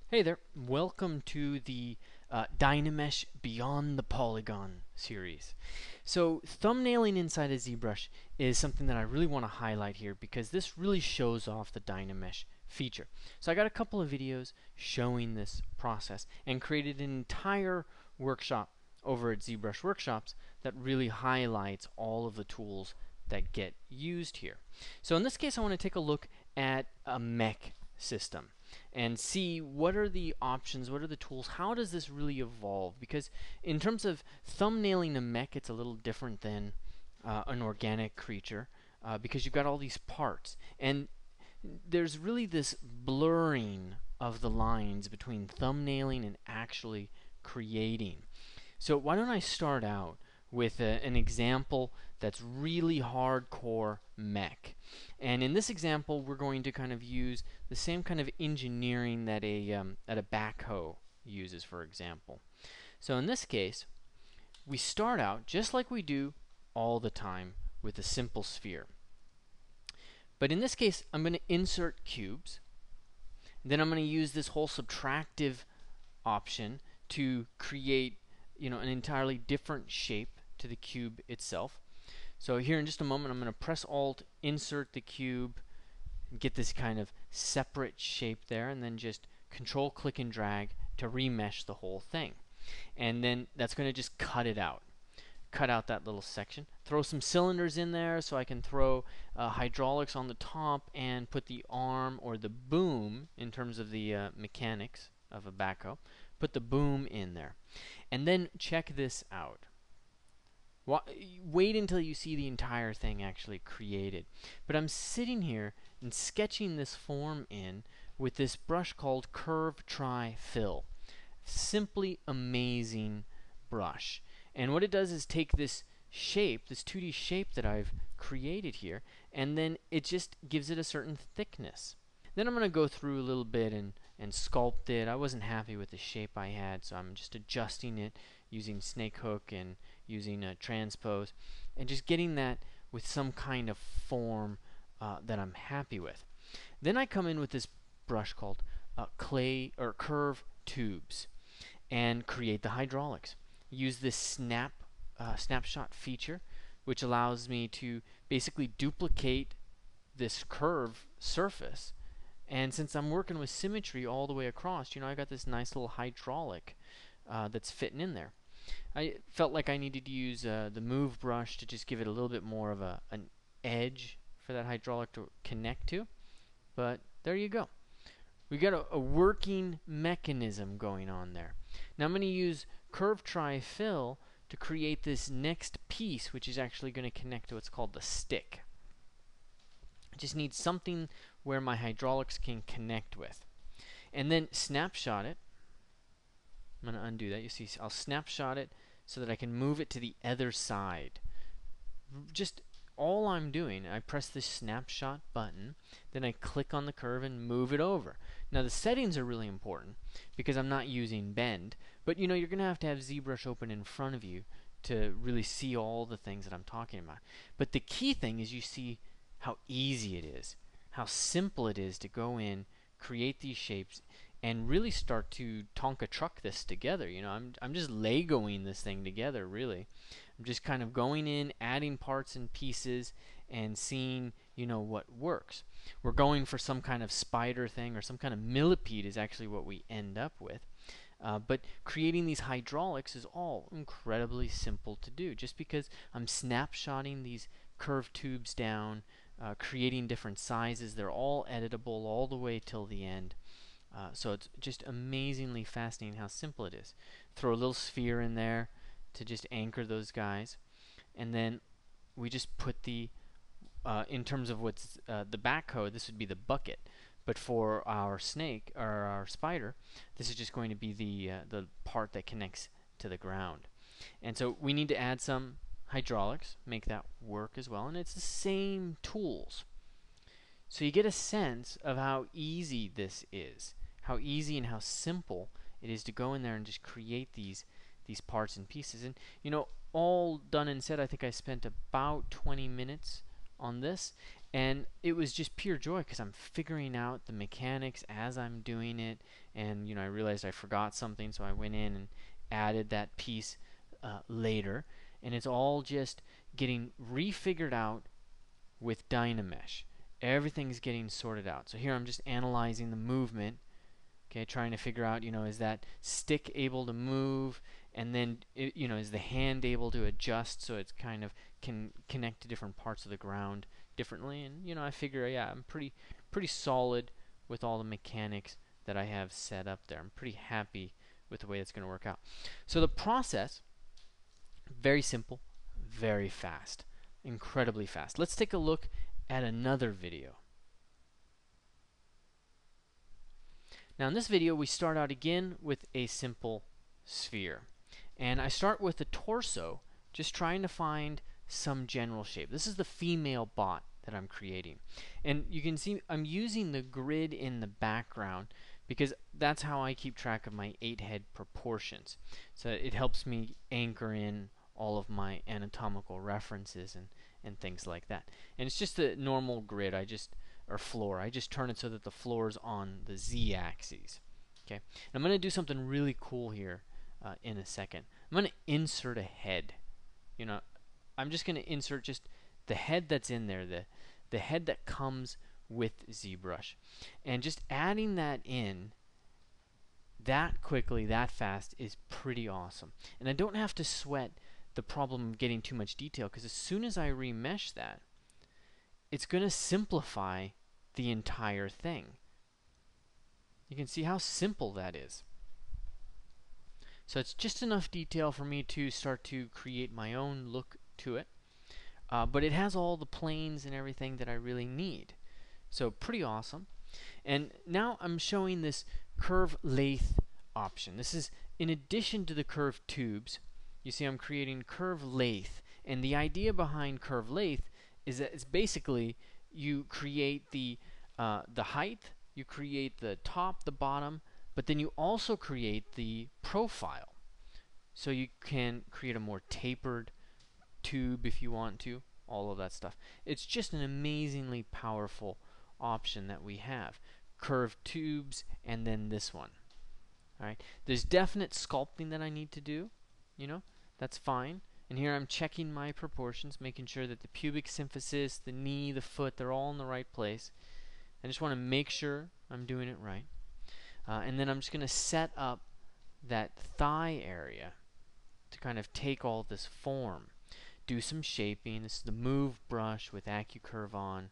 Hey there, welcome to the Dynamesh Beyond the Polygon series. So thumbnailing inside of ZBrush is something that I really want to highlight here because this really shows off the Dynamesh feature. So I got a couple of videos showing this process and created an entire workshop over at ZBrush Workshops that really highlights all of the tools that get used here. So in this case I want to take a look at a mech system and see what are the options, what are the tools, how does this really evolve? Because in terms of thumbnailing a mech, it's a little different than an organic creature because you've got all these parts. And there's really this blurring of the lines between thumbnailing and actually creating. So why don't I start out with an example that's really hardcore mech. And in this example, we're going to kind of use the same kind of engineering that a backhoe uses, for example. So in this case, we start out just like we do all the time with a simple sphere. But in this case, I'm going to insert cubes. Then I'm going to use this whole subtractive option to create, an entirely different shape to the cube itself. So here in just a moment, I'm going to press Alt, insert the cube, and get this kind of separate shape there, and then just Control, click, and drag to remesh the whole thing. And then that's going to just cut it out. Cut out that little section. Throw some cylinders in there so I can throw hydraulics on the top and put the arm or the boom, in terms of the mechanics of a backhoe, put the boom in there. And then check this out. Wait until you see the entire thing actually created. But I'm sitting here and sketching this form in with this brush called Curve Try Fill. Simply amazing brush. And what it does is take this shape, this 2D shape that I've created here, and then it just gives it a certain thickness. Then I'm going to go through a little bit and sculpt it. I wasn't happy with the shape I had, so I'm just adjusting it using snake hook and using a transpose and just getting that with some kind of form that I'm happy with. Then I come in with this brush called clay or curve tubes and create the hydraulics. Use this snapshot feature, which allows me to basically duplicate this curve surface. And since I'm working with symmetry all the way across, I got this nice little hydraulic that's fitting in there. I felt like I needed to use the move brush to just give it a little bit more of an edge for that hydraulic to connect to. But there you go. We got a working mechanism going on there. Now I'm going to use Curve Try Fill to create this next piece, which is actually going to connect to what's called the stick. I just need something where my hydraulics can connect with. And then snapshot it. I'm going to undo that. You see, I'll snapshot it so that I can move it to the other side. Just all I'm doing, I press this snapshot button, then I click on the curve and move it over. Now the settings are really important because I'm not using bend, but you're going to have ZBrush open in front of you to really see all the things that I'm talking about. But the key thing is you see how easy it is, how simple it is to go in, create these shapes, and really start to Tonka truck this together. I'm just Legoing this thing together, really. I'm just kind of going in, adding parts and pieces, and seeing, what works. We're going for some kind of spider thing, or some kind of millipede is actually what we end up with. But creating these hydraulics is all incredibly simple to do, just because I'm snapshotting these curved tubes down, creating different sizes. They're all editable all the way till the end. So it's just amazingly fascinating how simple it is. Throw a little sphere in there to just anchor those guys, and then we just put the in terms of what's the backhoe, this would be the bucket, but for our snake or our spider, this is just going to be the part that connects to the ground. And so we need to add some hydraulics, make that work as well, and it's the same tools. So you get a sense of how easy this is, how easy and how simple it is to go in there and just create these parts and pieces. And all done and said, I think I spent about 20 minutes on this, And it was just pure joy because I'm figuring out the mechanics as I'm doing it. And I realized I forgot something, so I went in and added that piece later. And it's all just getting refigured out with Dynamesh. Everything's getting sorted out. So here I'm just analyzing the movement. Okay, trying to figure out, is that stick able to move, and then, is the hand able to adjust so it's kind of can connect to different parts of the ground differently. And, I figure, yeah, I'm pretty solid with all the mechanics that I have set up there. I'm pretty happy with the way it's going to work out. So the process, very simple, very fast, incredibly fast. Let's take a look at another video. Now in this video we start out again with a simple sphere. And I start with the torso, just trying to find some general shape. This is the female bot that I'm creating. And you can see I'm using the grid in the background because that's how I keep track of my 8-head proportions. So it helps me anchor in all of my anatomical references and things like that. And it's just a normal grid. Or floor. I just turn it so that the floor is on the z-axis. Okay, and I'm going to do something really cool here in a second. I'm going to insert a head. I'm just going to insert just the head that's in there, the head that comes with ZBrush, and just adding that in that quickly, that fast is pretty awesome. And I don't have to sweat the problem of getting too much detail because as soon as I remesh that, it's going to simplify the entire thing. You can see how simple that is. So it's just enough detail for me to start to create my own look to it. But it has all the planes and everything that I really need. So pretty awesome. And now I'm showing this curve lathe option. This is in addition to the curve tubes. You see I'm creating curve lathe. And the idea behind curve lathe is that it's basically you create the height, you create the top, the bottom, but then you also create the profile. So you can create a more tapered tube if you want to, all of that stuff. It's just an amazingly powerful option that we have. Curved tubes and then this one. Alright, there's definite sculpting that I need to do, that's fine. And here I'm checking my proportions, making sure that the pubic symphysis, the knee, the foot, they're all in the right place. I just want to make sure I'm doing it right. And then I'm just going to set up that thigh area to kind of take all this form. Do some shaping. This is the Move brush with AccuCurve on.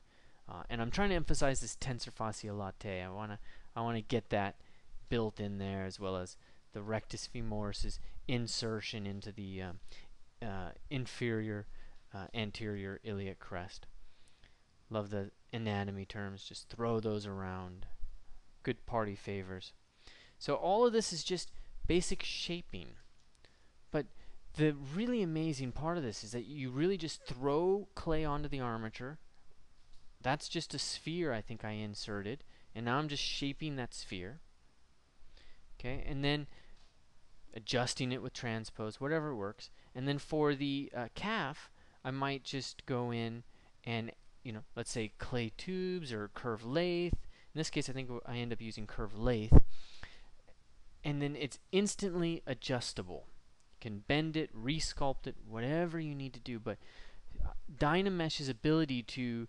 And I'm trying to emphasize this tensor fascia latte. I want to get that built in there, as well as the rectus femoris's insertion into the inferior anterior iliac crest. Love the anatomy terms, just throw those around. Good party favors. So all of this is just basic shaping. But the really amazing part of this is that you really just throw clay onto the armature. That's just a sphere I think I inserted, and now I'm just shaping that sphere. Okay, and then adjusting it with transpose, whatever works. And then for the calf, I might just go in and, let's say clay tubes or curve lathe. In this case, I think I end up using curve lathe. And then it's instantly adjustable. You can bend it, resculpt it, whatever you need to do. But Dynamesh's ability to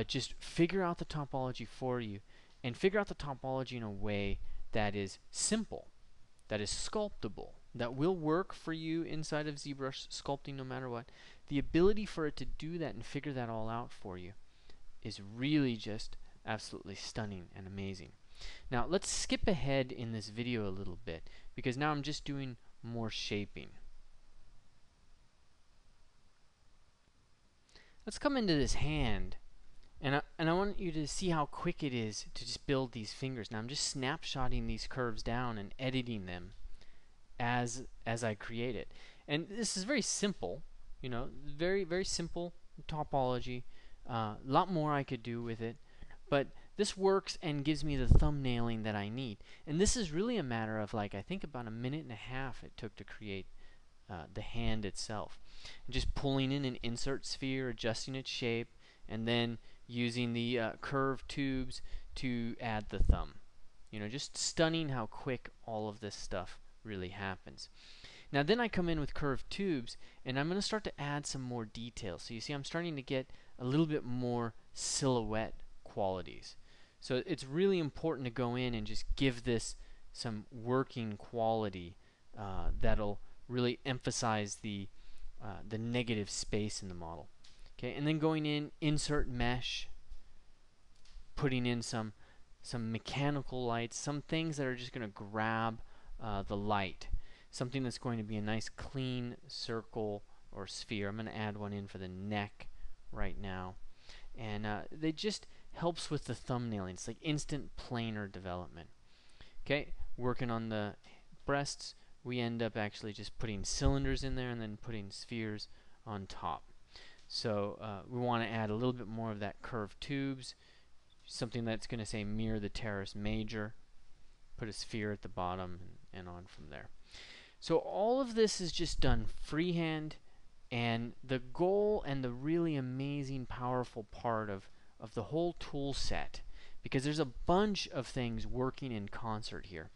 just figure out the topology for you and figure out the topology in a way that is simple, that is sculptable, that will work for you inside of ZBrush sculpting no matter what. The ability for it to do that and figure that all out for you is really just absolutely stunning and amazing. Now let's skip ahead in this video a little bit because now I'm just doing more shaping. Let's come into this hand, and I want you to see how quick it is to just build these fingers. Now I'm just snapshotting these curves down and editing them as I create it. And this is very simple, very, very simple topology. A lot more I could do with it, but this works and gives me the thumbnailing that I need. And this is really a matter of, like, I think about a minute and a half it took to create the hand itself. And just pulling in an insert sphere, adjusting its shape, and then using the curved tubes to add the thumb. You know, just stunning how quick all of this stuff really happens. Now then I come in with curved tubes, and I'm going to start to add some more details. So you see I'm starting to get a little bit more silhouette qualities. So it's really important to go in and just give this some working quality that'll really emphasize the negative space in the model. Okay, and then going in, insert mesh, putting in some mechanical lights, some things that are just going to grab the light. Something that's going to be a nice clean circle or sphere. I'm going to add one in for the neck right now. And it just helps with the thumbnailing. It's like instant planar development. Okay, working on the breasts, we end up actually just putting cylinders in there and then putting spheres on top. So we want to add a little bit more of that curved tubes, something that's going to say mirror the teres major, put a sphere at the bottom, and on from there. So all of this is just done freehand, and the goal and the really amazing, powerful part of the whole tool set, because there's a bunch of things working in concert here.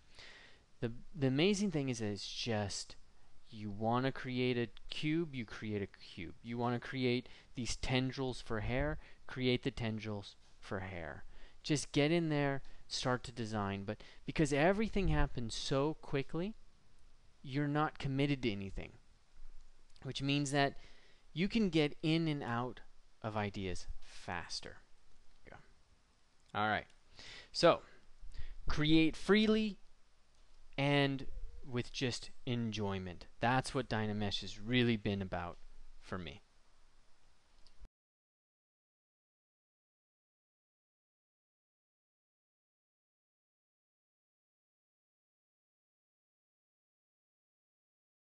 The amazing thing is that it's just, you want to create a cube, you create a cube. You want to create these tendrils for hair, create the tendrils for hair. Just get in there, start to design. But because everything happens so quickly, you're not committed to anything, which means that you can get in and out of ideas faster. Yeah. All right. So, create freely and with just enjoyment. That's what Dynamesh has really been about for me.